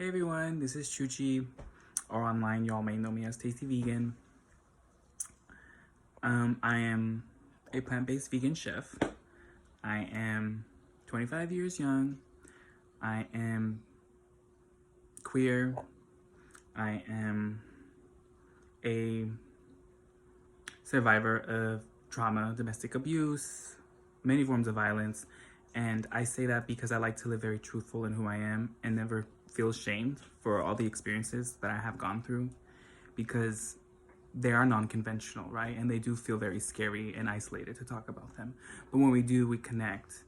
Hey everyone, this is Chuchi, or online y'all may know me as Tasty Vegan. I am a plant-based vegan chef. I am 25 years young. I am queer. I am a survivor of trauma, domestic abuse, many forms of violence. And I say that because I like to live very truthful in who I am and never feel shamed for all the experiences that I have gone through, because they are non-conventional, right? And they do feel very scary and isolated to talk about them. But when we do, we connect.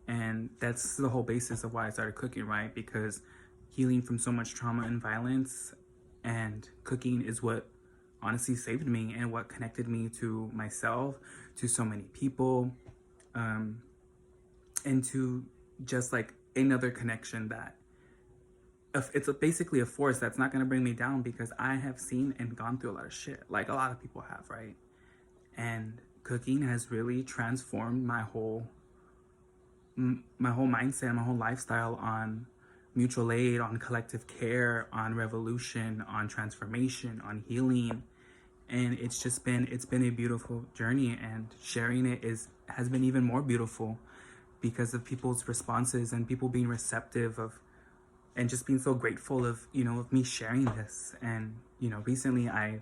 And that's the whole basis of why I started cooking, right? Because healing from so much trauma and violence, and cooking is what honestly saved me and what connected me to myself, to so many people, and to just like another connection that it's basically a force that's not going to bring me down, because I have seen and gone through a lot of shit, like a lot of people have, right? And cooking has really transformed my whole mindset, my whole lifestyle on mutual aid, on collective care, on revolution, on transformation, on healing. And it's been a beautiful journey, and sharing it has been even more beautiful because of people's responses and people being receptive of, and just being so grateful of, of me sharing this. And, recently I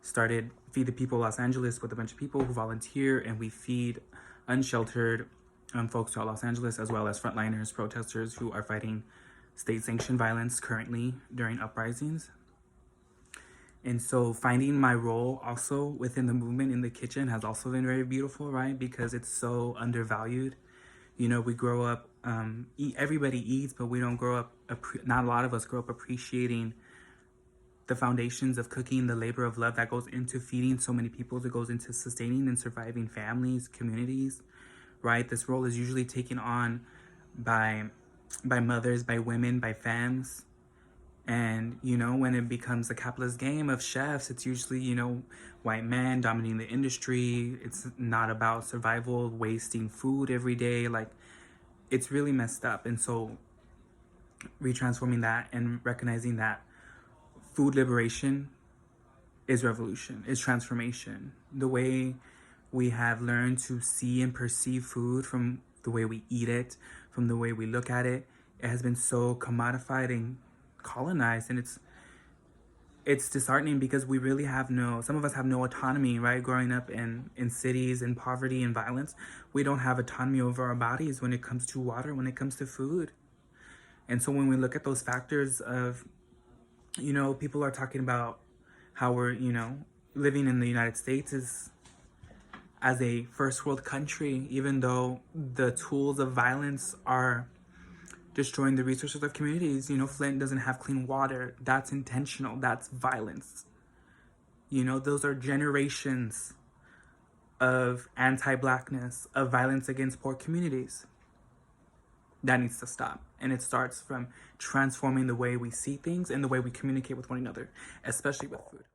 started Feed the People Los Angeles with a bunch of people who volunteer, and we feed unsheltered folks throughout Los Angeles, as well as frontliners, protesters who are fighting state-sanctioned violence currently during uprisings. And so finding my role also within the movement in the kitchen has also been very beautiful, right? Because it's so undervalued. We grow up, everybody eats, but we don't grow up, not a lot of us grow up appreciating the foundations of cooking, the labor of love that goes into feeding so many people, that goes into sustaining and surviving families, communities, right? This role is usually taken on by mothers, by women, by femmes. And, when it becomes a capitalist game of chefs, it's usually, white men dominating the industry. It's not about survival, wasting food every day. Like, it's really messed up. And so retransforming that and recognizing that food liberation is revolution, is transformation. The way we have learned to see and perceive food, from the way we eat it, from the way we look at it, it has been so commodified and colonized, and it's disheartening, because we really have some of us have no autonomy, right? Growing up in cities, in poverty and violence, we don't have autonomy over our bodies when it comes to water, when it comes to food. And so when we look at those factors of, people are talking about how we're, living in the United States as a first world country, even though the tools of violence are destroying the resources of communities. Flint doesn't have clean water. That's intentional. That's violence. Those are generations of anti-Blackness, of violence against poor communities. That needs to stop. And it starts from transforming the way we see things and the way we communicate with one another, especially with food.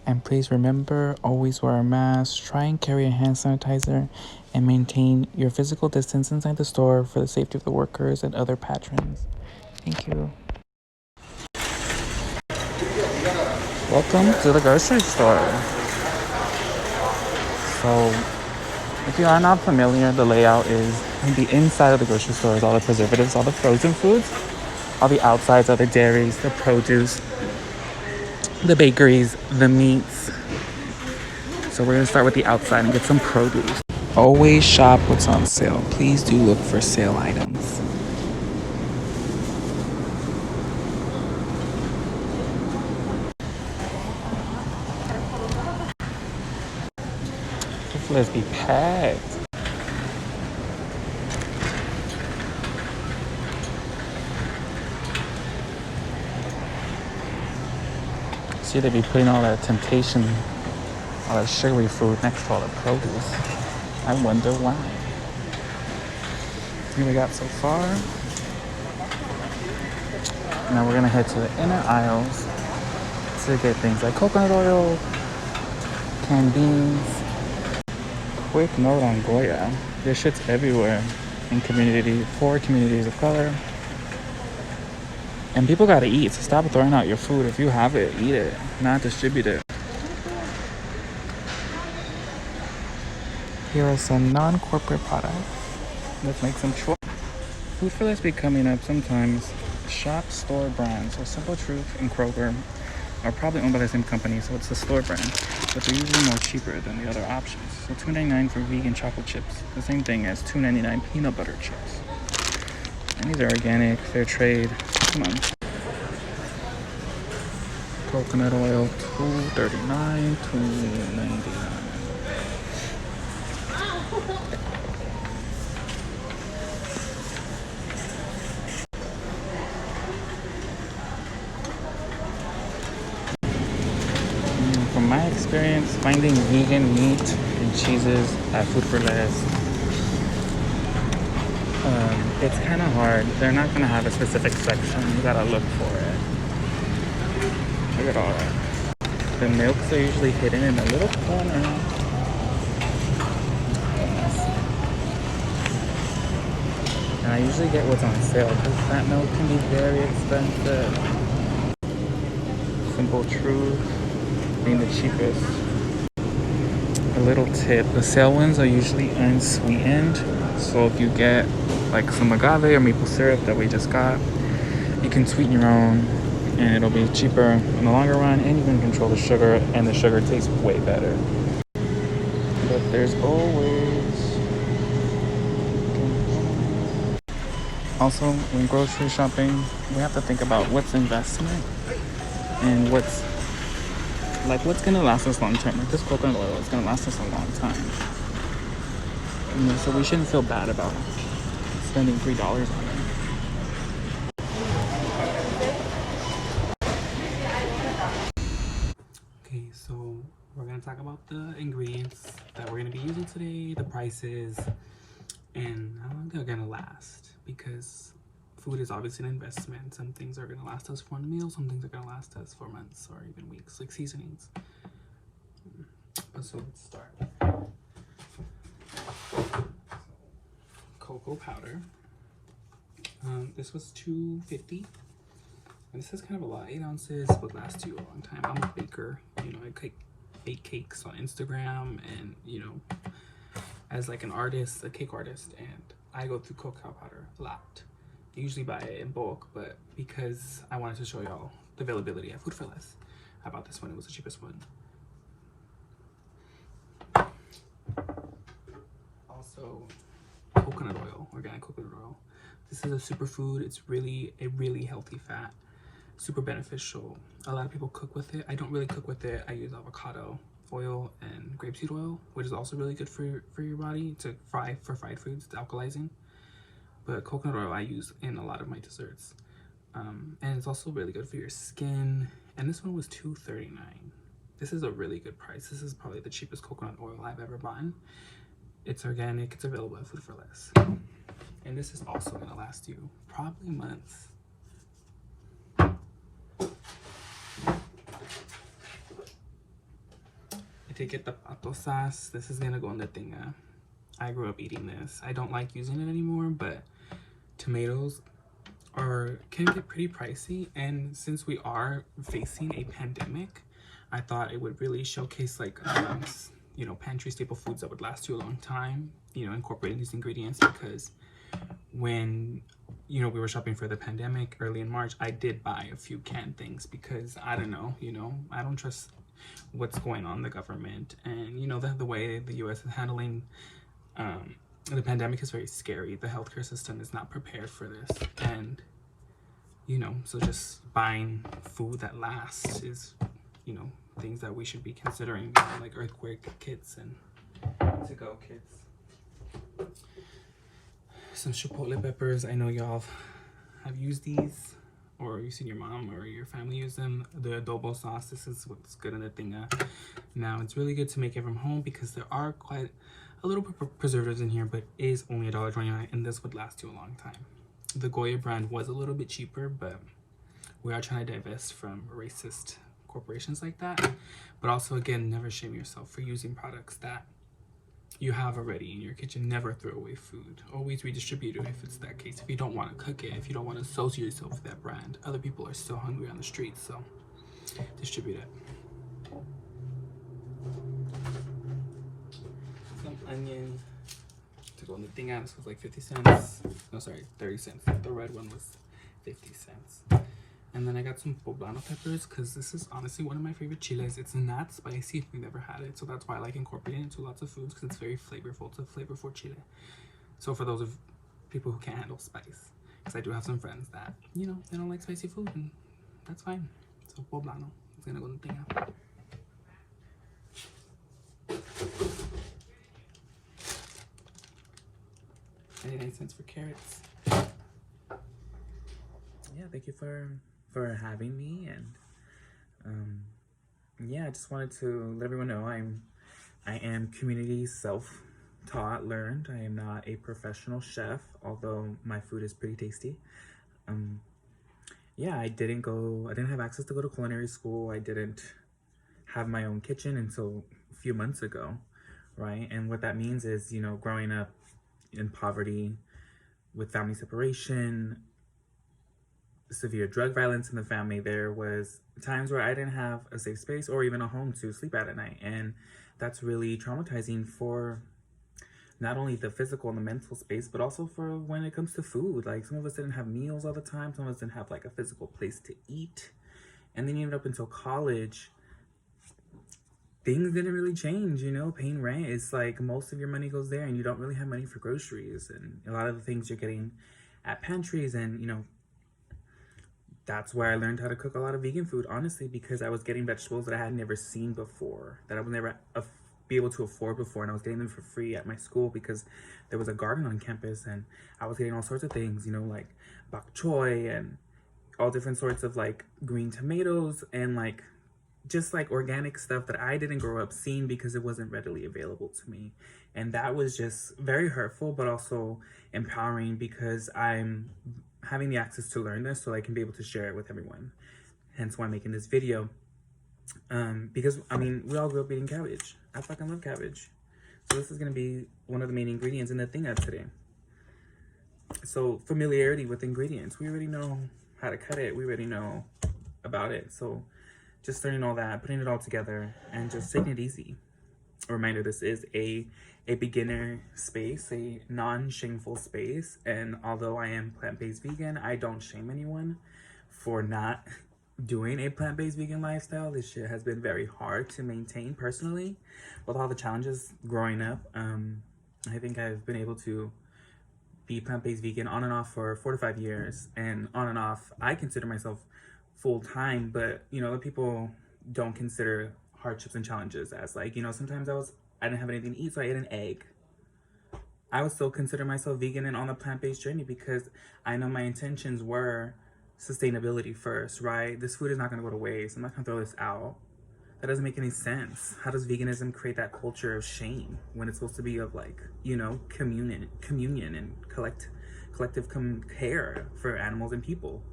And please remember, always wear a mask, try and carry a hand sanitizer, and maintain your physical distance inside the store for the safety of the workers and other patrons. Thank you. Welcome to the grocery store. So, if you are not familiar, the layout is the inside of the grocery store is all the preservatives, all the frozen foods. All the outsides are the dairies, the produce, the bakeries, the meats. So we're gonna start with the outside and get some produce. Always shop what's on sale. Please do look for sale items. Let's be packed. See, they be putting all that temptation, all that sugary food next to all the produce. I wonder why. Here we got so far. Now we're gonna head to the inner aisles to get things like coconut oil, canned beans. Quick note on Goya. This shit's everywhere in poor communities of color. And people gotta eat, so stop throwing out your food. If you have it, eat it, not distribute it. Here are some non-corporate products. Let's make some choice. Food for Less be coming up sometimes. Shop store brands. So Simple Truth and Kroger are probably owned by the same company, so it's the store brand, but they're usually more cheaper than the other options. So $2.99 for vegan chocolate chips, the same thing as $2.99 peanut butter chips. And these are organic, fair trade. Come on. Coconut oil, $2.39, $2.99. From my experience, finding vegan meat and cheeses at Food for Less, it's kind of hard. They're not going to have a specific section. You got to look for it. Look at all that. The milks are usually hidden in a little corner. And I usually get what's on sale because that milk can be very expensive. Simple Truth being the cheapest. A little tip, the sale ones are usually unsweetened, so if you get like some agave or maple syrup that we just got, you can sweeten your own and it'll be cheaper in the longer run, and you can control the sugar, and the sugar tastes way better. But there's always also, when grocery shopping, we have to think about what's investment and what's gonna last us long term. Like this coconut oil is gonna last us a long time. So we shouldn't feel bad about spending $3 on it. Okay, so we're gonna talk about the ingredients that we're gonna be using today, the prices, and how long they're gonna last. Because food is obviously an investment. Some things are gonna last us for a meal, some things are gonna last us for months or even weeks, like seasonings. So let's start. Cocoa powder. This was $2.50. And this is kind of a lot. 8 ounces would last you a long time. I'm a baker. You know, I bake cakes on Instagram, and you know, as like an artist, a cake artist, and I go through cocoa powder a lot. I usually buy it in bulk, but because I wanted to show y'all the availability at Food for Less, I bought this one. It was the cheapest one. Also, coconut oil, organic coconut oil. This is a superfood. It's really a really healthy fat, super beneficial. A lot of people cook with it. I don't really cook with it. I use avocado oil and grapeseed oil, which is also really good for your body to fry for fried foods. It's alkalizing. But coconut oil I use in a lot of my desserts, and it's also really good for your skin. And this one was $2.39. This is a really good price. This is probably the cheapest coconut oil I've ever bought. It's organic. It's available at Food for Less. And this is also gonna last you probably months. I did get the pato sauce. This is gonna go in the tinga. I grew up eating this. I don't like using it anymore, but tomatoes can get pretty pricey. And since we are facing a pandemic, I thought it would really showcase like you know, pantry staple foods that would last you a long time, you know, incorporating these ingredients. Because when, you know, we were shopping for the pandemic early in March, I did buy a few canned things because I don't know, you know, I don't trust what's going on in the government. And, you know, the way the US is handling the pandemic is very scary. The healthcare system is not prepared for this. And, you know, so just buying food that lasts is, you know, things that we should be considering, you know, like earthquake kits and to-go kits. Some chipotle peppers. I know y'all have used these, or you've seen your mom or your family use them. The adobo sauce, this is what's good in the tinga. Now, it's really good to make it from home because there are quite a little preservatives in here, but it is only $1.29, and this would last you a long time. The Goya brand was a little bit cheaper, but we are trying to divest from racist corporations like that. But also, again, never shame yourself for using products that you have already in your kitchen. Never throw away food. Always redistribute it if it's that case. If you don't want to cook it, if you don't want to associate yourself with that brand, other people are still hungry on the streets, so distribute it. Some onion to go in the thing out. This was like 50 cents. No, sorry, 30 cents. The red one was 50 cents. And then I got some poblano peppers because this is honestly one of my favorite chiles. It's not spicy if you've never had it, so that's why I like incorporating it into lots of foods, because it's very flavorful. It's a flavorful chile. So for those of people who can't handle spice, because I do have some friends that, you know, they don't like spicy food, and that's fine. So poblano is gonna go in the thing out. 99 cents for carrots. Yeah, thank you for having me, and yeah, I just wanted to let everyone know I am community self-taught, learned. I am not a professional chef, although my food is pretty tasty. Yeah, I didn't have access to go to culinary school. I didn't have my own kitchen until a few months ago, right? And what that means is, you know, growing up in poverty with family separation, severe drug violence in the family, there was times where I didn't have a safe space or even a home to sleep at night. And that's really traumatizing for not only the physical and the mental space, but also for when it comes to food. Like, some of us didn't have meals all the time. Some of us didn't have like a physical place to eat. And then even up until college, things didn't really change, you know. Paying rent is like most of your money goes there, and you don't really have money for groceries and a lot of the things you're getting at pantries. And, you know, that's where I learned how to cook a lot of vegan food, honestly, because I was getting vegetables that I had never seen before, that I would never be able to afford before, and I was getting them for free at my school because there was a garden on campus, and I was getting all sorts of things, you know, like bok choy and all different sorts of like green tomatoes and like just like organic stuff that I didn't grow up seeing because it wasn't readily available to me. And that was just very hurtful, but also empowering, because I'm having the access to learn this so I can be able to share it with everyone. Hence why I'm making this video. Because, I mean, we all grew up eating cabbage. I fucking love cabbage. So this is going to be one of the main ingredients in the thing up today. So familiarity with ingredients. We already know how to cut it. We already know about it. So just learning all that, putting it all together, and just taking it easy. A reminder, this is a beginner space, a non-shameful space, and although I am plant-based vegan, I don't shame anyone for not doing a plant-based vegan lifestyle. This shit has been very hard to maintain personally with all the challenges growing up. I think I've been able to be plant-based vegan on and off for 4 to 5 years, and on and off I consider myself full-time, but you know, other people don't consider hardships and challenges as, like, you know, sometimes I didn't have anything to eat, so I ate an egg. I would still consider myself vegan and on the plant-based journey because I know my intentions were sustainability first, right? This food is not going to go to waste. I'm not going to throw this out. That doesn't make any sense. How does veganism create that culture of shame when it's supposed to be of, like, you know, communion and collective care for animals and people?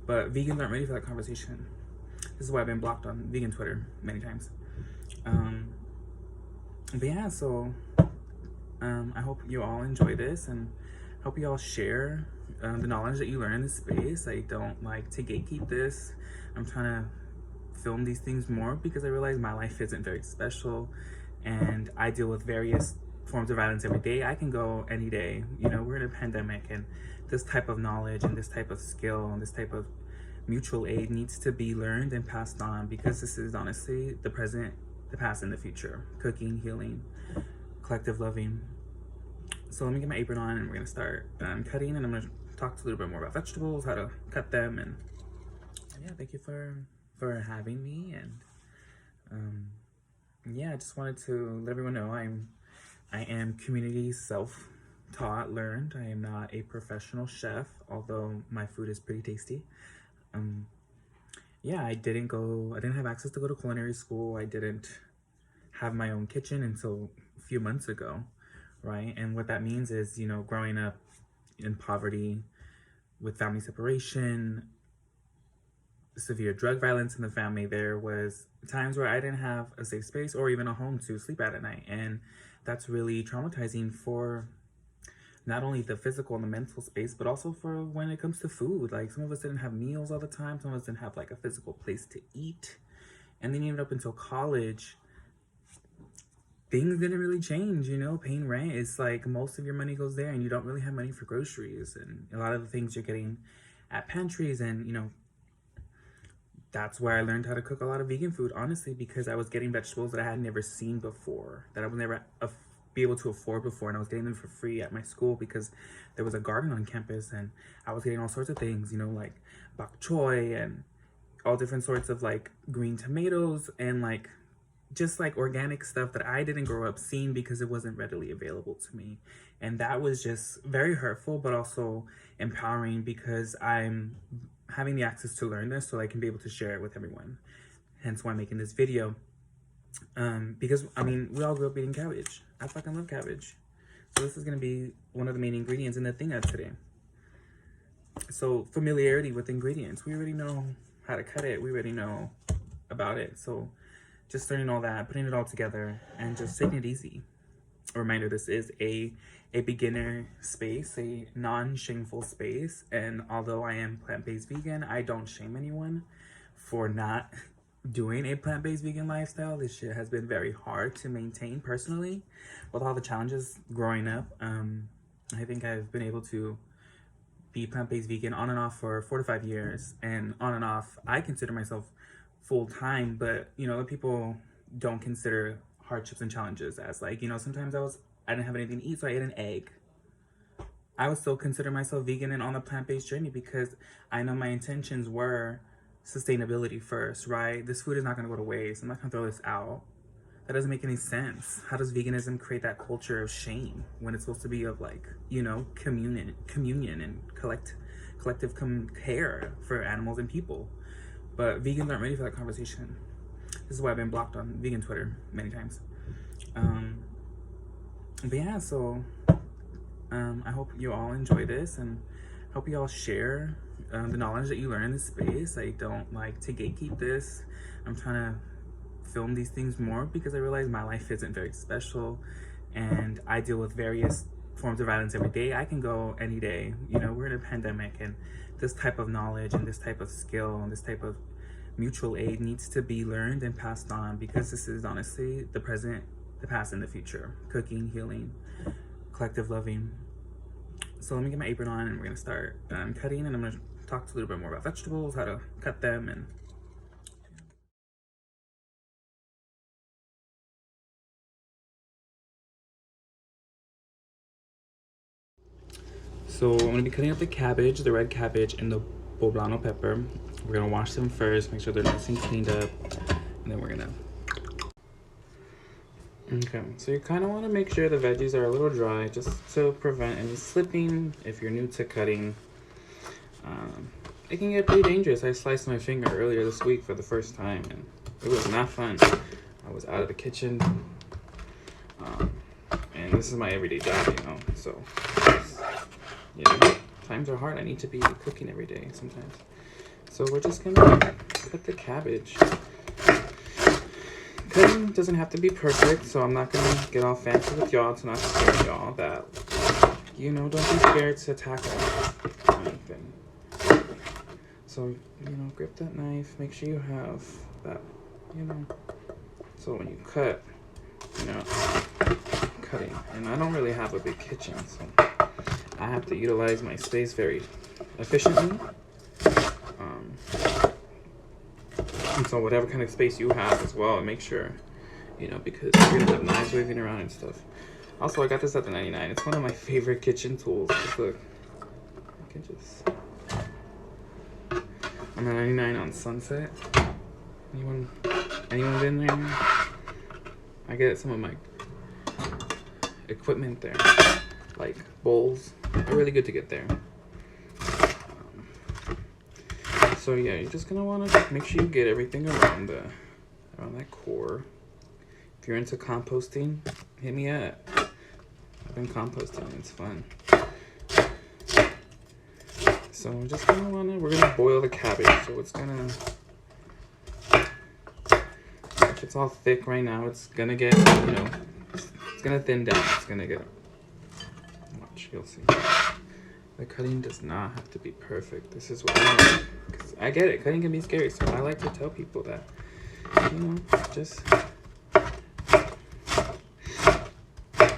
But vegans aren't ready for that conversation. This is why I've been blocked on vegan Twitter many times. But yeah, so I hope you all enjoy this, and hope you all share the knowledge that you learn in this space. I don't like to gatekeep this. I'm trying to film these things more because I realize my life isn't very special, and I deal with various forms of violence every day. I can go any day. You know, we're in a pandemic, and this type of knowledge and this type of skill and this type of mutual aid needs to be learned and passed on, because this is honestly the present, the past, and the future. Cooking, healing, collective loving. So let me get my apron on, and we're gonna start cutting, and I'm gonna talk a little bit more about vegetables, how to cut them, and yeah, thank you for having me. And yeah, I just wanted to let everyone know I am community self-taught, learned. I am not a professional chef, although my food is pretty tasty. Yeah, I didn't have access to go to culinary school. I didn't have my own kitchen until a few months ago, right? And what that means is, you know, growing up in poverty with family separation, severe drug violence in the family, there was times where I didn't have a safe space or even a home to sleep at night. And that's really traumatizing for not only the physical and the mental space, but also for when it comes to food. Like, some of us didn't have meals all the time. Some of us didn't have like a physical place to eat. And then even up until college, things didn't really change, you know. Paying rent is like most of your money goes there, and you don't really have money for groceries. And a lot of the things you're getting at pantries, and, you know, that's where I learned how to cook a lot of vegan food, honestly, because I was getting vegetables that I had never seen before, that I would never be able to afford before, and I was getting them for free at my school because there was a garden on campus, and I was getting all sorts of things, you know, like bok choy and all different sorts of like green tomatoes and like just like organic stuff that I didn't grow up seeing because it wasn't readily available to me. And that was just very hurtful, but also empowering because I'm having the access to learn this so I can be able to share it with everyone. Hence why I'm making this video. Because, I mean, we all grew up eating cabbage. I fucking love cabbage. So this is going to be one of the main ingredients in the thing of today. So familiarity with ingredients. We already know how to cut it. We already know about it. So just learning all that, putting it all together, and just taking it easy. A reminder, this is a beginner space, a non-shameful space. And although I am plant-based vegan, I don't shame anyone for not doing a plant-based vegan lifestyle. This shit has been very hard to maintain personally with all the challenges growing up. I think I've been able to be plant-based vegan on and off for 4 to 5 years, and on and off I consider myself full-time, but you know, other people don't consider hardships and challenges as like, you know, sometimes I didn't have anything to eat, so I ate an egg. I would still consider myself vegan and on the plant-based journey because I know my intentions were sustainability first, right? This food is not going to go to waste. I'm not going to throw this out. That doesn't make any sense. How does veganism create that culture of shame when it's supposed to be of like, you know, communion and collective care for animals and people? But vegans aren't ready for that conversation. This is why I've been blocked on vegan Twitter many times. But yeah, so I hope you all enjoy this, and hope you all share the knowledge that you learn in this space. I don't like to gatekeep this. I'm trying to film these things more because I realize my life isn't very special, and I deal with various forms of violence every day. I can go any day. You know, we're in a pandemic, and this type of knowledge and this type of skill and this type of mutual aid needs to be learned and passed on, because this is honestly the present, the past, and the future. Cooking, healing, collective loving. So let me get my apron on, and we're gonna start cutting, and I'm gonna talk a little bit more about vegetables, how to cut them, and so I'm gonna be cutting up the cabbage, the red cabbage, and the poblano pepper. We're gonna wash them first, make sure they're nice and cleaned up, and then we're gonna... Okay, so you kind of want to make sure the veggies are a little dry just to prevent any slipping if you're new to cutting. It can get pretty dangerous. I sliced my finger earlier this week for the first time, and it was not fun. I was out of the kitchen, and this is my everyday job, you know, so, you know, times are hard. I need to be cooking every day sometimes. So we're just gonna cut the cabbage. Cutting doesn't have to be perfect, so I'm not gonna get all fancy with y'all to not scare y'all that, you know, don't be scared to tackle anything. So, you know, grip that knife, make sure you have that, you know, so when you cut, you know, cutting. And I don't really have a big kitchen, so I have to utilize my space very efficiently. And so whatever kind of space you have as well, make sure, you know, because you're gonna have knives waving around and stuff. Also, I got this at the 99. It's one of my favorite kitchen tools. Just look, I can just... I'm at 99 on Sunset. Anyone been there? I get some of my equipment there, like bowls. They're really good to get there. So yeah, you're just gonna want to make sure you get everything around that core. If you're into composting, hit me up. I've been composting. It's fun. So we're just gonna we're gonna boil the cabbage. So it's gonna, if it's all thick right now, it's gonna get, you know, It's gonna thin down. It's gonna get, watch, you'll see. The cutting does not have to be perfect. This is what I like. 'Cause I get it, cutting can be scary, so I like to tell people that, you know, just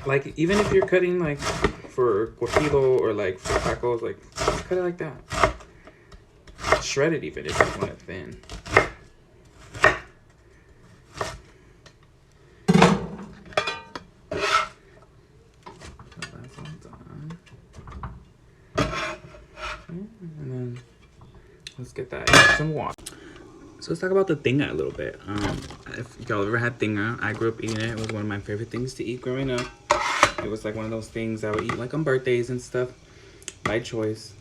like, even if you're cutting like for cocido or like for tacos, like just cut it like that. Shred it even if you want it thin. And then let's get that some water. So let's talk about the tinga a little bit. If y'all ever had tinga, I grew up eating it. It was one of my favorite things to eat growing up. It was like one of those things I would eat like on birthdays and stuff by choice.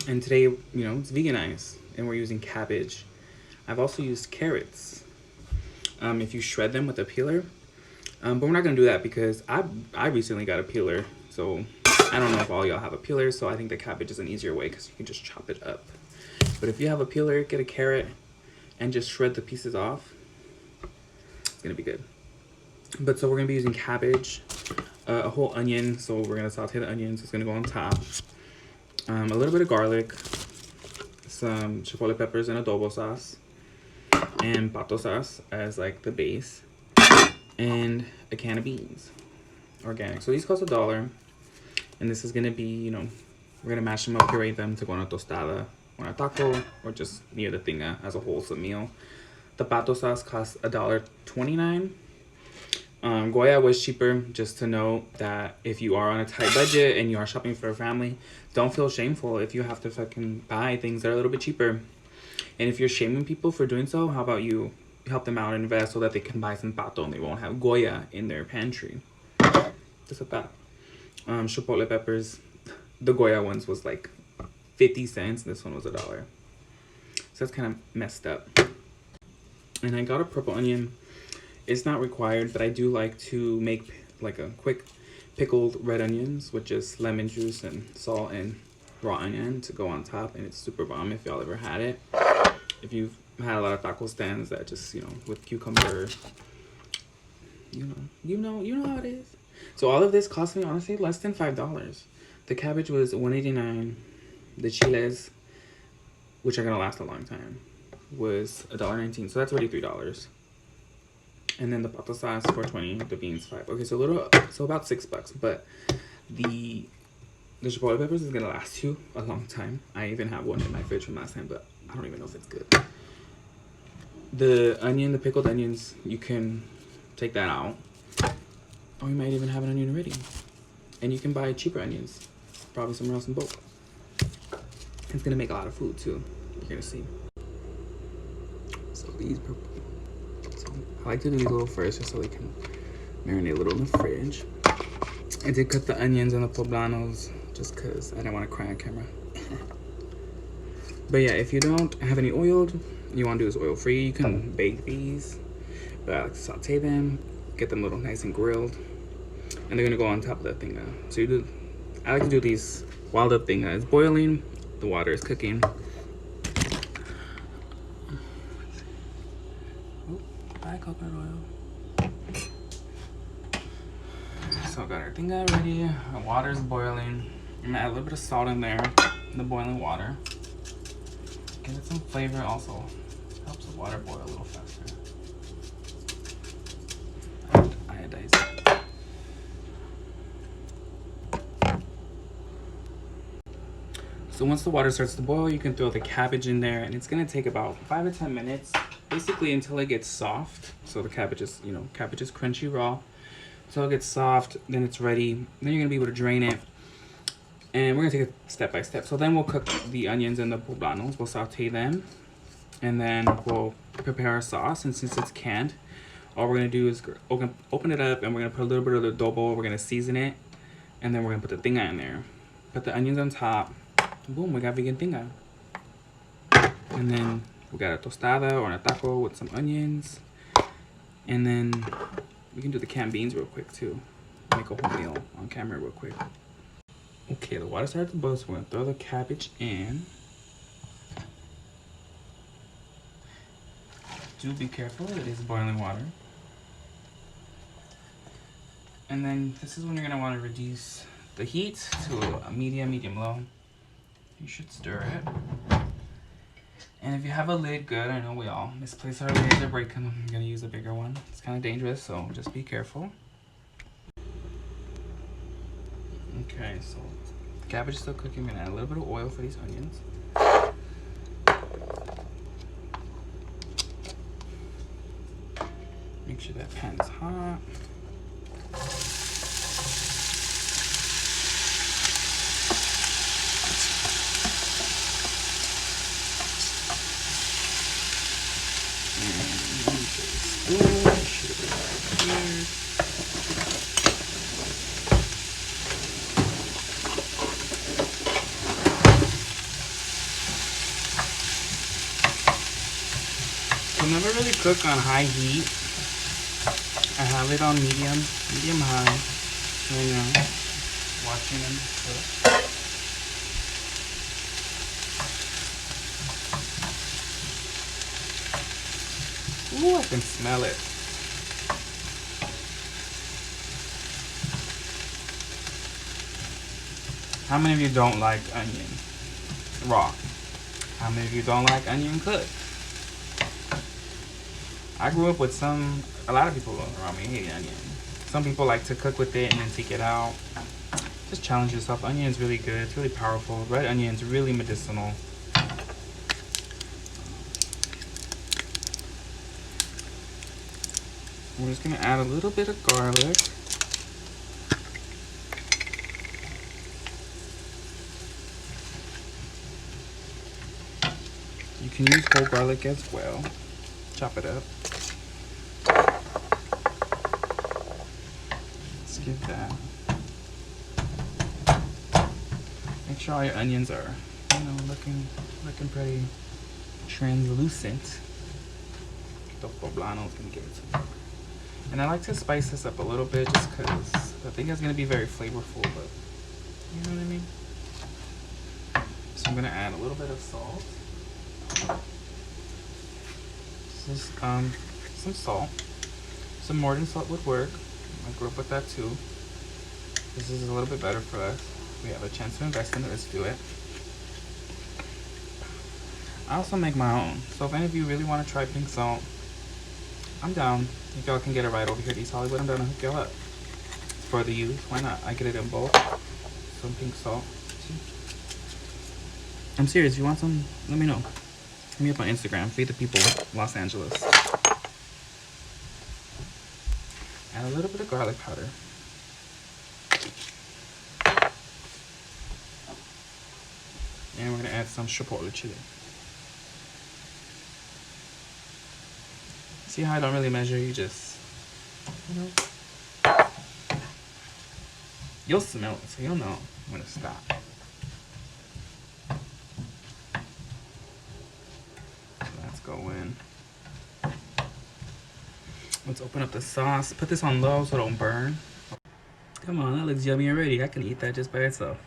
And today, you know, it's veganized and we're using cabbage. I've also used carrots. If you shred them with a peeler. But we're not gonna do that because I recently got a peeler. So I don't know if all y'all have a peeler, so I think the cabbage is an easier way because you can just chop it up. But if you have a peeler, get a carrot and just shred the pieces off. It's gonna be good. But so we're gonna be using cabbage, a whole onion. So we're gonna saute the onions. It's gonna go on top. A little bit of garlic, some chipotle peppers and adobo sauce, and pato sauce as like the base, and a can of beans, organic. So these cost $1. And this is gonna be, you know, we're gonna mash them up, puree them to go on a tostada, or a taco, or just near the tinga as a wholesome meal. The pato sauce costs $1.29. Goya was cheaper. Just to note that if you are on a tight budget and you are shopping for a family, don't feel shameful if you have to fucking buy things that are a little bit cheaper. And if you're shaming people for doing so, how about you help them out and invest so that they can buy some pato and they won't have Goya in their pantry. Just like that. Chipotle peppers, the Goya ones was like 50 cents. This one was $1. So that's kind of messed up. And I got a purple onion. It's not required, but I do like to make like a quick pickled red onions with just lemon juice and salt and raw onion to go on top. And it's super bomb if y'all ever had it. If you've had a lot of taco stands that just, you know, with cucumber, you know how it is. So all of this cost me honestly less than $5. The cabbage was $1.89. The chiles, which are gonna last a long time, was $1.19. So that's already $3. And then the pato sauce $4.20. The beans $5. Okay, so about $6. But the chipotle peppers is gonna last you a long time. I even have one in my fridge from last time, but I don't even know if it's good. The onion, the pickled onions, you can take that out. Or you might even have an onion ready. And you can buy cheaper onions. Probably somewhere else in bulk. It's gonna make a lot of food too. You're gonna see. So these purple. So I like to do these a little first just so they can marinate a little in the fridge. I did cut the onions and the poblanos just because I didn't want to cry on camera. But yeah, if you don't have any oil, you want to do this oil free, you can bake these. But I like to saute them, get them a little nice and grilled. And they're gonna go on top of that thing. So I like to do these while the thing is boiling, the water is cooking. Oh, bye coconut oil. So I got our thing ready, our water is boiling. I'm gonna add a little bit of salt in there, in the boiling water. Give it some flavor, also helps the water boil a little faster. Iodize it. So once the water starts to boil, you can throw the cabbage in there, and it's gonna take about 5 to 10 minutes, basically until it gets soft. So the cabbage is, cabbage is crunchy raw. Until it gets soft, then it's ready. Then you're gonna be able to drain it. And we're gonna take it step by step. So then we'll cook the onions and the poblanos. We'll saute them, and then we'll prepare our sauce. And since it's canned, all we're gonna do is open it up, and we're gonna put a little bit of the adobo. We're gonna season it, and then we're gonna put the tinga in there. Put the onions on top. Boom, we got vegan tinga. And then we got a tostada or a taco with some onions. And then we can do the canned beans real quick too. Make a whole meal on camera real quick. Okay, the water started to boil, so we're gonna throw the cabbage in. Do be careful, it is boiling water. And then this is when you're gonna want to reduce the heat to a medium low. You should stir it. And if you have a lid, good. I know we all misplace our lids or break them. I'm gonna use a bigger one. It's kind of dangerous, so just be careful. Okay, so the cabbage is still cooking. I'm gonna add a little bit of oil for these onions. Make sure that pan is hot. So never really cook on high heat. I have it on medium high right now. Watching them cook. Ooh, I can smell it. How many of you don't like onion raw? How many of you don't like onion cooked? I grew up with a lot of people around me hate onion. Some people like to cook with it and then take it out. Just challenge yourself. Onion is really good. It's really powerful. Red onion is really medicinal. We're just gonna add a little bit of garlic. You can use whole garlic as well. Chop it up. Let's give that. Make sure all your onions are, looking pretty translucent. The poblano is gonna give it to me. And I like to spice this up a little bit just because I think it's gonna be very flavorful, but you know what I mean? So I'm gonna add a little bit of salt. Just some salt. Some more than salt would work. I grew up with that too. This is a little bit better for us. We have a chance to invest in it. Let's do it. I also make my own. So if any of you really want to try pink salt, I'm down. If y'all can get it right over here at East Hollywood, I'm down to hook y'all up. It's for the youth. Why not? I get it in bulk. Some pink salt. See? I'm serious. If you want some, let me know. Hit me up on Instagram. Feed the People, Los Angeles. Add a little bit of garlic powder. And we're gonna add some chipotle chili. See how I don't really measure? You just, you'll smell it, so you'll know when to stop. Let's go in. Let's open up the sauce. Put this on low so it don't burn. Come on, that looks yummy already. I can eat that just by itself.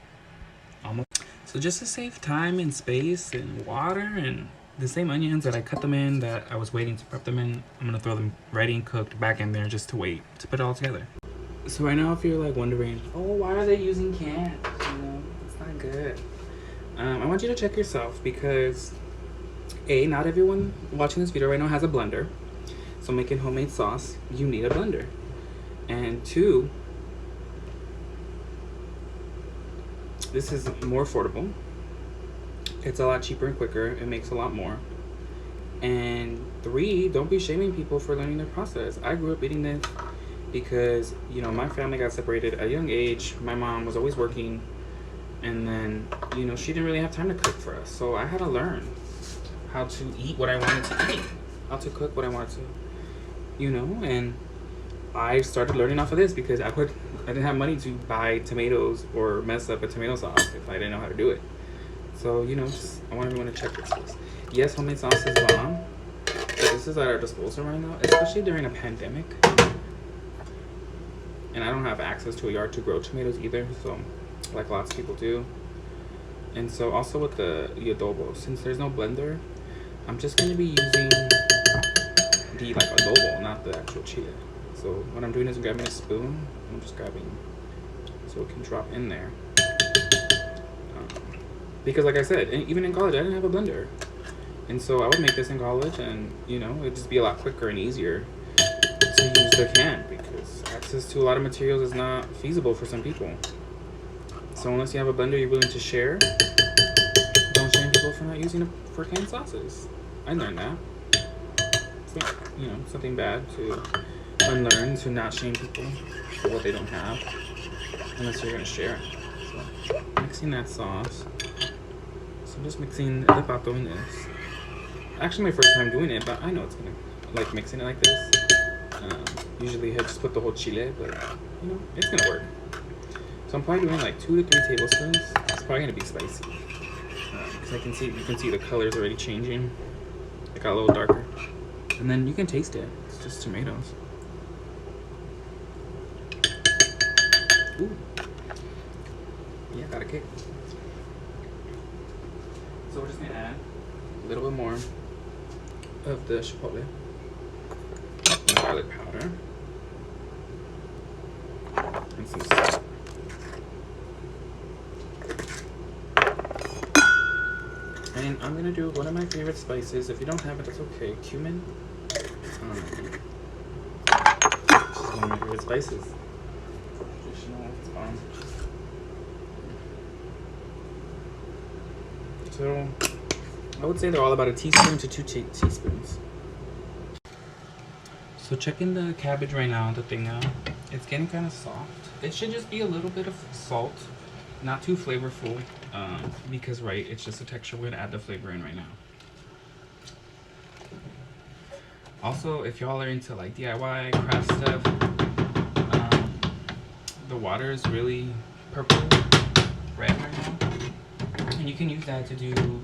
Almost. So just to save time and space and water and the same onions that I cut them in that I was waiting to prep them in, I'm gonna throw them ready and cooked back in there just to wait to put it all together. So right now if you're like wondering, oh, why are they using cans? It's not good. I want you to check yourself because A, not everyone watching this video right now has a blender. So making homemade sauce, you need a blender. And 2, this is more affordable. It's a lot cheaper and quicker. It makes a lot more. And 3, don't be shaming people for learning their process. I grew up eating this because, my family got separated at a young age. My mom was always working. And then, she didn't really have time to cook for us. So I had to learn how to eat what I wanted to eat. How to cook what I wanted to, and I started learning off of this because I didn't have money to buy tomatoes or mess up a tomato sauce if I didn't know how to do it. So, I want everyone to check this. Yes, homemade sauce is bomb, but this is at our disposal right now, especially during a pandemic. And I don't have access to a yard to grow tomatoes either, so like lots of people do. And so also with the adobo, since there's no blender, I'm just going to be using the adobo, not the actual chile. So what I'm doing is grabbing a spoon. I'm just grabbing so it can drop in there. Because like I said, even in college, I didn't have a blender. And so I would make this in college and, you know, it'd just be a lot quicker and easier to use the can because access to a lot of materials is not feasible for some people. So unless you have a blender you're willing to share, don't shame people for not using it for canned sauces. I learned that. It's not, you know, something bad to unlearn, to not shame people for what they don't have, unless you're gonna share it. So mixing that sauce. So I'm just mixing the pato in this. Actually my first time doing it, but I know it's gonna, like mixing it like this. Usually I just put the whole chile, but you know, it's gonna work. So I'm probably doing like 2 to 3 tablespoons. It's probably gonna be spicy. Because you can see the colors already changing. It got a little darker. And then you can taste it. It's just tomatoes. Ooh. Yeah, got a kick. So we're just gonna add a little bit more of the chipotle and garlic powder and some salt. And I'm gonna do one of my favorite spices. If you don't have it, that's okay. Cumin. This is one of my favorite spices. Traditional. So I would say they're all about a teaspoon to 2 teaspoons. So checking the cabbage right now, the thing now, it's getting kind of soft. It should just be a little bit of salt, not too flavorful, because right, it's just a texture. We're gonna add the flavor in right now. Also, if y'all are into like DIY craft stuff, the water is really purple, red right now, and you can use that to do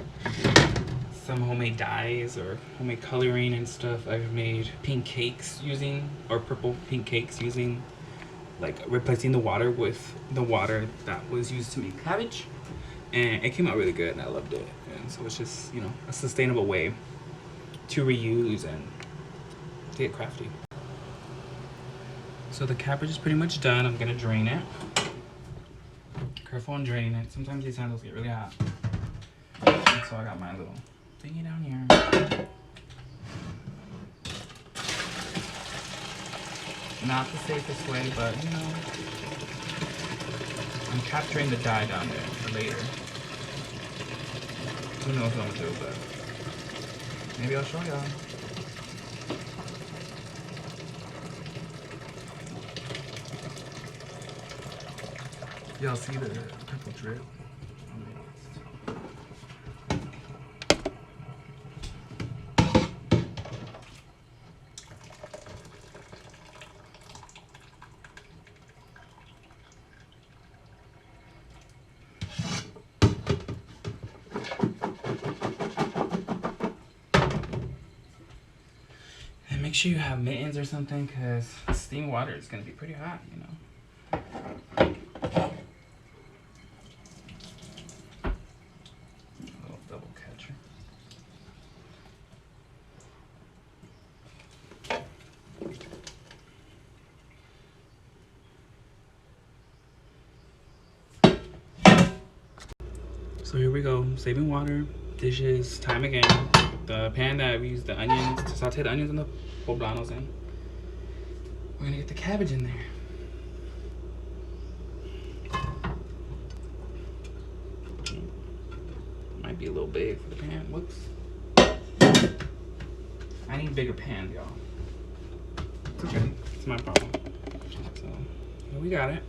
some homemade dyes or homemade coloring and stuff. I've made pink cakes using, or purple pink cakes using, like replacing the water with the water that was used to make cabbage, and it came out really good and I loved it. And so it's just, you know, a sustainable way to reuse and to get crafty. So the cabbage is pretty much done. I'm gonna drain it. Careful on draining it. Sometimes these handles get really hot. And so I got my little thingy down here. Not the safest way, but you know, I'm capturing the dye down there for later. Who knows what I'm gonna do, but maybe I'll show y'all. Y'all see the purple drip? And make sure you have mittens or something, because steam water is going to be pretty hot, you know. So here we go, saving water, dishes, time again. The pan that we used the onions, to saute the onions and the poblanos in. We're gonna get the cabbage in there. Might be a little big for the pan, whoops. I need bigger pans, y'all. It's okay, it's my problem. So, here we got it.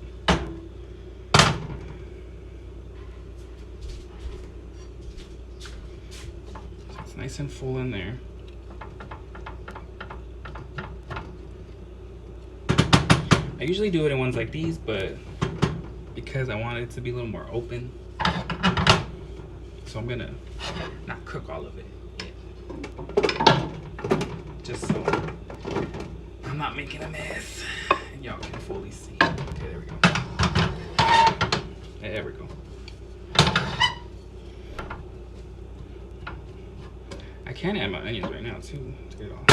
Nice and full in there. I usually do it in ones like these, but because I want it to be a little more open, so I'm gonna not cook all of it yet. Just so I'm not making a mess and y'all can fully see. Okay, there we go. There we go. I can add my onions right now too to get it all.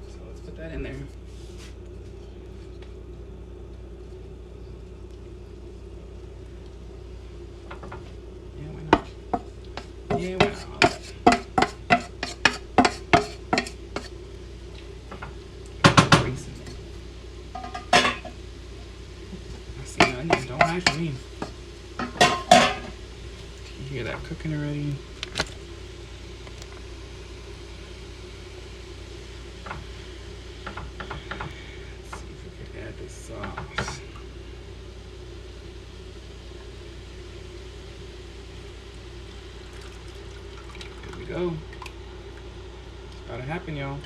So let's put that in there. Yeah, why not? Yeah, why not? I see the onion. Don't hide from me. You hear that cooking already? Let's see if we can add this sauce. Here we go. It's about to happen, y'all.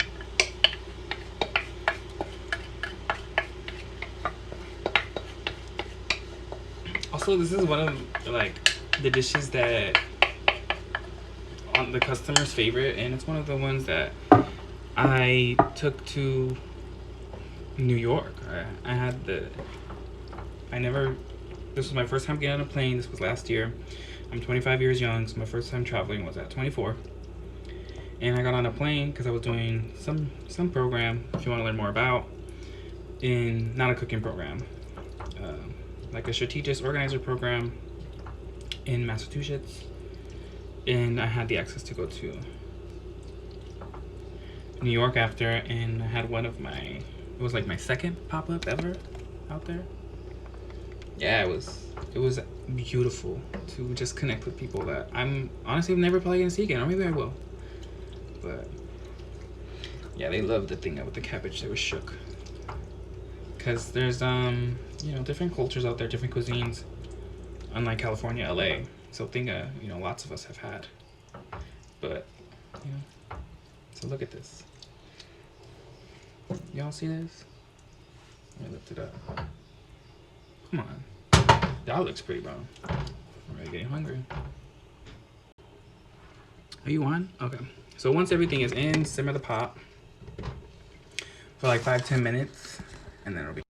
Also, this is one of like the dishes that on the customer's favorite, and it's one of the ones that I took to New York. This was my first time getting on a plane. This was last year. I'm 25 years young, so my first time traveling was at 24. And I got on a plane because I was doing some program, if you want to learn more about, not a cooking program, like a strategist organizer program in Massachusetts. And I had the access to go to New York after, and I had it was like my second pop-up ever out there. Yeah, it was beautiful to just connect with people that I'm honestly never probably gonna see again, or maybe I will. But yeah, they loved the thing with the cabbage. They were shook. Cause there's different cultures out there, different cuisines, unlike California, LA. Something lots of us have had. But so look at this. Y'all see this? Let me lift it up. Come on. That looks pretty, bro. I'm already getting hungry. Are you on? Okay. So once everything is in, simmer the pot for like 5-10 minutes, and then it'll be.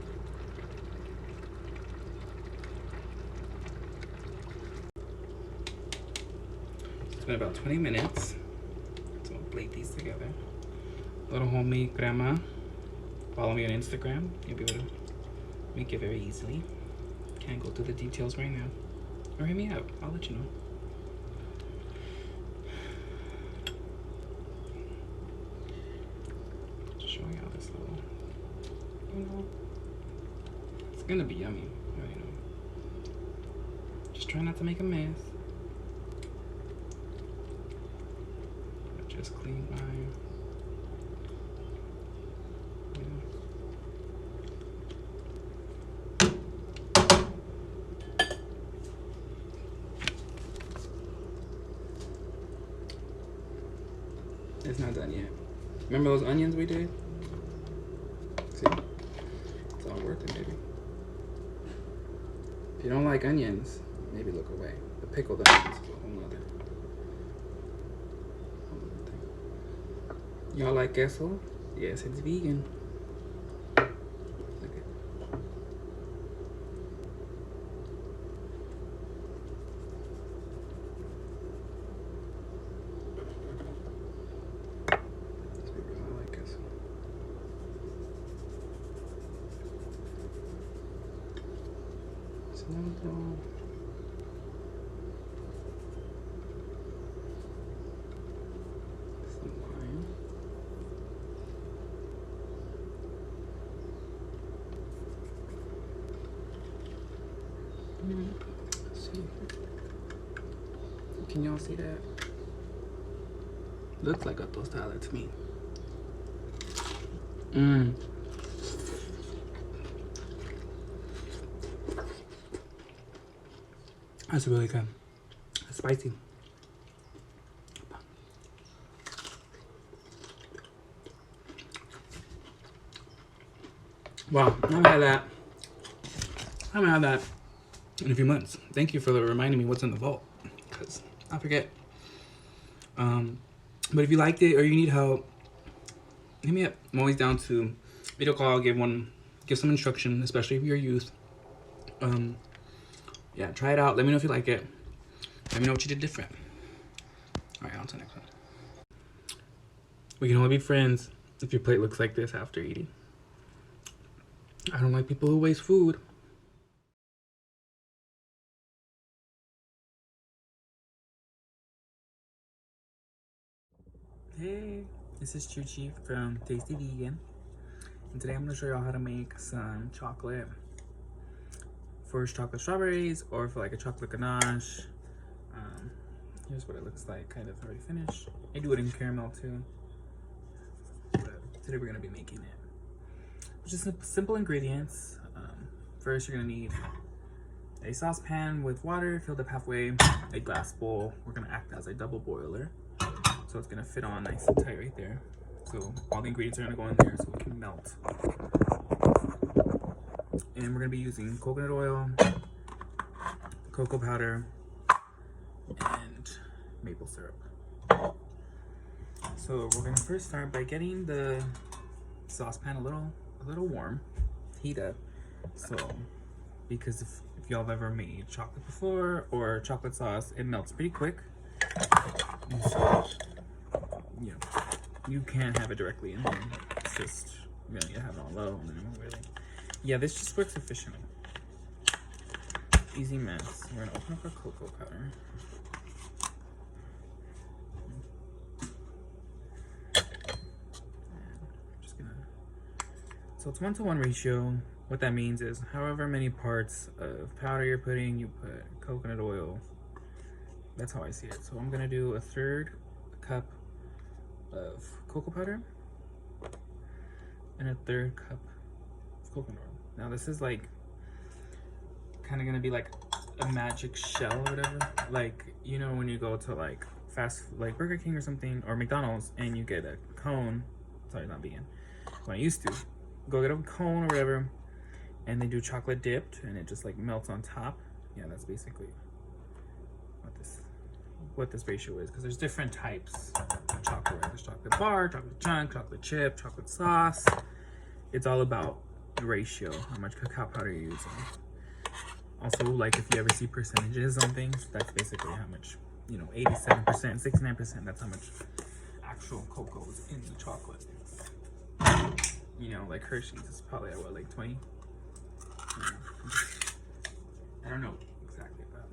It's been about 20 minutes. So I'll plate these together. Little homemade crema. Follow me on Instagram. You'll be able to make it very easily. Can't go through the details right now. Or hit me up. I'll let you know. Just showing out this little, it's gonna be yummy. I already know. Just try not to make a mess. Just clean mine. It's not done yet. Remember those onions we did? See? It's all working, baby. If you don't like onions, maybe look away. The pickled onions is a whole nother thing. Y'all like queso? Yes, it's vegan. Look at it. See, can y'all see that? Looks like a tostada to me. That's really good. It's spicy. Wow, I haven't had that in a few months. Thank you for reminding me what's in the vault, because I forget. But if you liked it or you need help, hit me up. I'm always down to video call, give some instruction, especially if you're youth. Yeah, try it out. Let me know if you like it. Let me know what you did different. All right, on to the next one. We can only be friends if your plate looks like this after eating. I don't like people who waste food. Hey, this is Chuchi from Tasty Vegan, and today I'm going to show y'all how to make some chocolate. First chocolate strawberries, or for like a chocolate ganache. Here's what it looks like, kind of already finished. I do it in caramel too, but today we're going to be making it. Just simple ingredients. First, you're going to need a saucepan with water filled up halfway, a glass bowl. We're going to act as a double boiler, so it's going to fit on nice and tight right there. So all the ingredients are going to go in there so it can melt. And we're going to be using coconut oil, cocoa powder, and maple syrup. So we're going to first start by getting the saucepan a little warm, heat up. So because if y'all have ever made chocolate before or chocolate sauce, it melts pretty quick. And so, you know, you can't have it directly in there. It's just, you know, you have it on low and then really. Yeah, this just works efficiently. Easy mess. We're gonna open up our cocoa powder. So it's 1-to-1 ratio. What that means is however many parts of powder you're putting, you put coconut oil. That's how I see it. So I'm gonna do a 1/3 cup of cocoa powder and a 1/3 cup of coconut oil. Now this is like kind of gonna be like a magic shell or whatever. Like, you know, when you go to like like Burger King or something, or McDonald's, and you get a cone. Sorry, not vegan. When I used to go get a cone or whatever, and they do chocolate dipped, and it just like melts on top. Yeah, that's basically what this ratio is, because there's different types of chocolate. There's chocolate bar, chocolate chunk, chocolate chip, chocolate sauce. It's all about the ratio, how much cacao powder you're using. Also, like if you ever see percentages on things, that's basically how much, you know, 87%, 69%, that's how much actual cocoa is in the chocolate. You know, like Hershey's is probably at what, like 20? I don't know exactly, but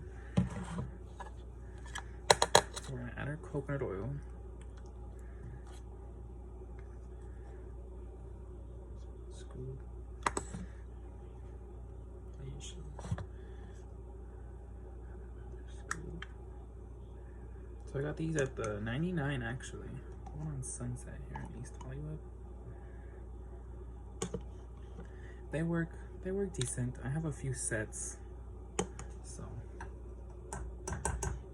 so we're gonna add our coconut oil. Scoop. So I got these at the 99 actually. One on Sunset here in East Hollywood. They work decent. I have a few sets, so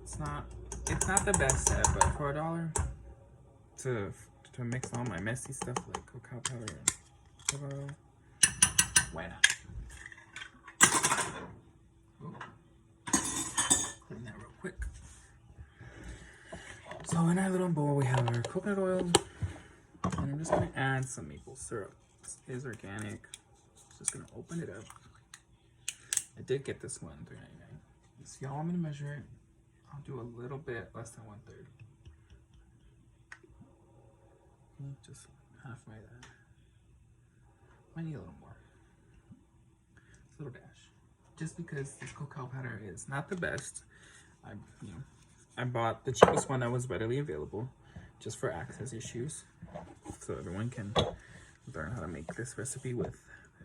it's not the best set, but for $1 to mix all my messy stuff like cacao powder and coconut oil, why not? Clean that real quick. So in our little bowl we have our coconut oil, and I'm just gonna add some maple syrup. This is organic. Just gonna open it up. I did get this one, $3.99. So y'all want me to measure it? I'll do a little bit less than 1/3. Just halfway that. Might need a little more. Just a little dash. Just because this cocoa powder is not the best, I bought the cheapest one that was readily available, just for access issues, so everyone can learn how to make this recipe with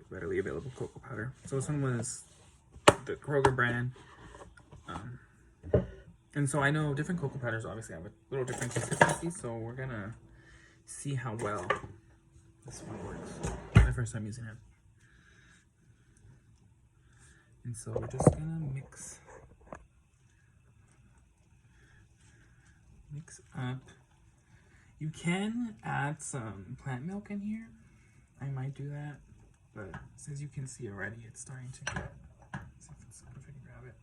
readily available cocoa powder. So this one was the Kroger brand. And so I know different cocoa powders obviously have a little different consistency, so we're gonna see how well this one works. My first time using it. And so we're just gonna mix up. You can add some plant milk in here. I might do that, but as you can see already, it's starting to get, let's see if I can grab it.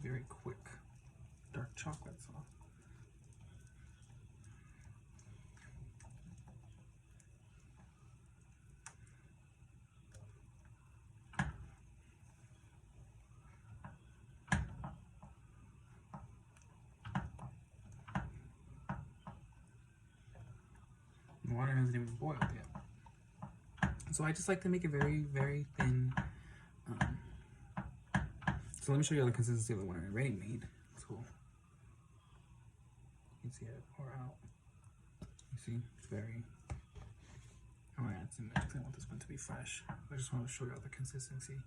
Very quick dark chocolate sauce. water hasn't even boiled yet. So I just like to make it very, very thin. So let me show you the consistency of the one I already made. It's cool. You can see it pour out. You see, it's very. I'm gonna add some milk because I want this one to be fresh. I just want to show you all the consistency.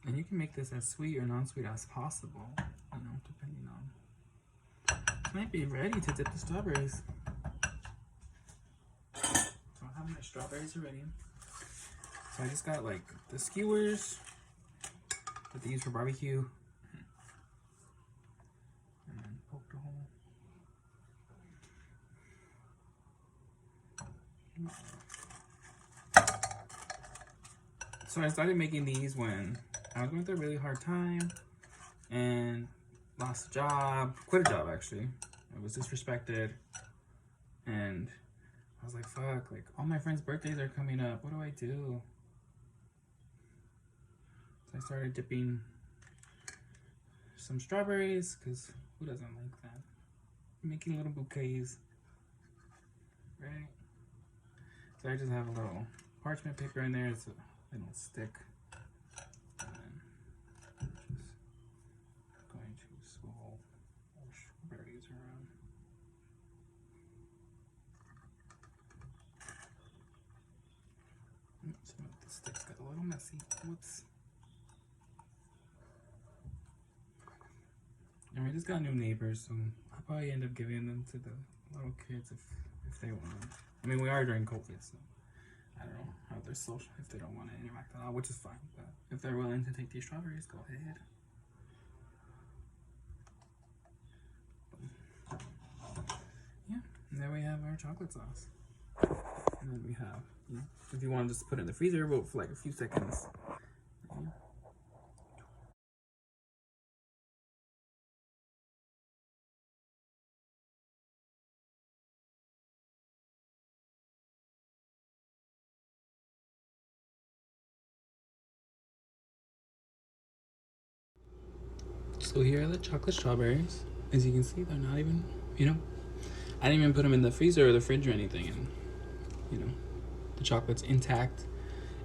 And you can make this as sweet or non-sweet as possible, you know, depending on. It might be ready to dip the strawberries. So I have my strawberries already. So I just got like the skewers that they use for barbecue. And then poke the hole. So I started making these when I was going through a really hard time and lost a job, quit a job actually. I was disrespected and I was like, fuck, like all my friends' birthdays are coming up. What do I do? So I started dipping some strawberries because who doesn't like that? Making little bouquets, right? So I just have a little parchment paper in there so they don't stick. Around. Some of the sticks got a little messy. Whoops. And we just got new neighbors, so I'll probably end up giving them to the little kids if they want them. I mean, we are during COVID, so I don't know how they're social if they don't want to interact at all, which is fine. But if they're willing to take these strawberries, go ahead. And there we have our chocolate sauce. And then we have, you know, if you want to just put it in the freezer, wait for like a few seconds. Yeah. So here are the chocolate strawberries. As you can see, they're not even, you know, I didn't even put them in the freezer or the fridge or anything, and you know, the chocolate's intact.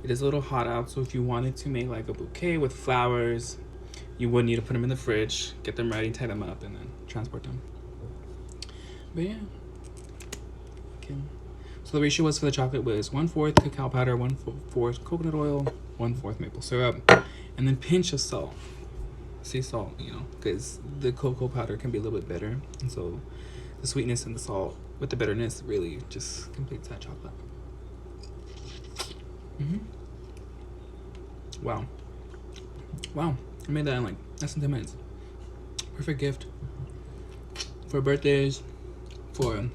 It is a little hot out, so if you wanted to make like a bouquet with flowers, you would need to put them in the fridge, get them ready, tie them up, and then transport them. But yeah, so the ratio was for the chocolate was 1/4 cacao powder, 1/4 coconut oil, 1/4 maple syrup, and then pinch of salt. Sea salt, you know, because the cocoa powder can be a little bit bitter, and so the sweetness and the salt with the bitterness really just completes that chocolate. Wow, I made that in like less than 10 minutes. Perfect gift for birthdays, for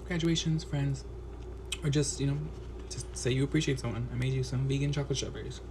graduations, friends, or just, you know, just say you appreciate someone. I made you some vegan chocolate strawberries.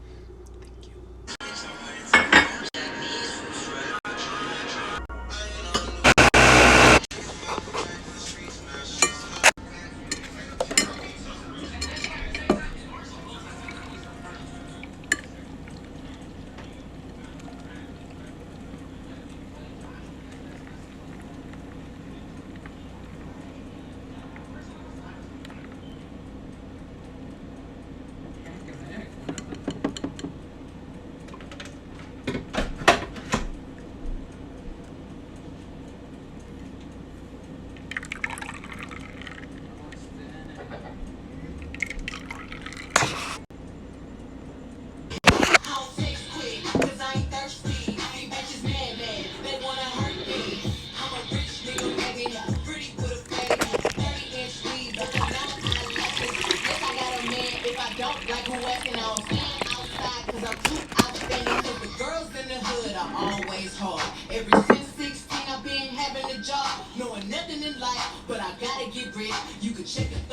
Ever since 16, I've been having a job, knowing nothing in life, but I gotta get rich. You can check it.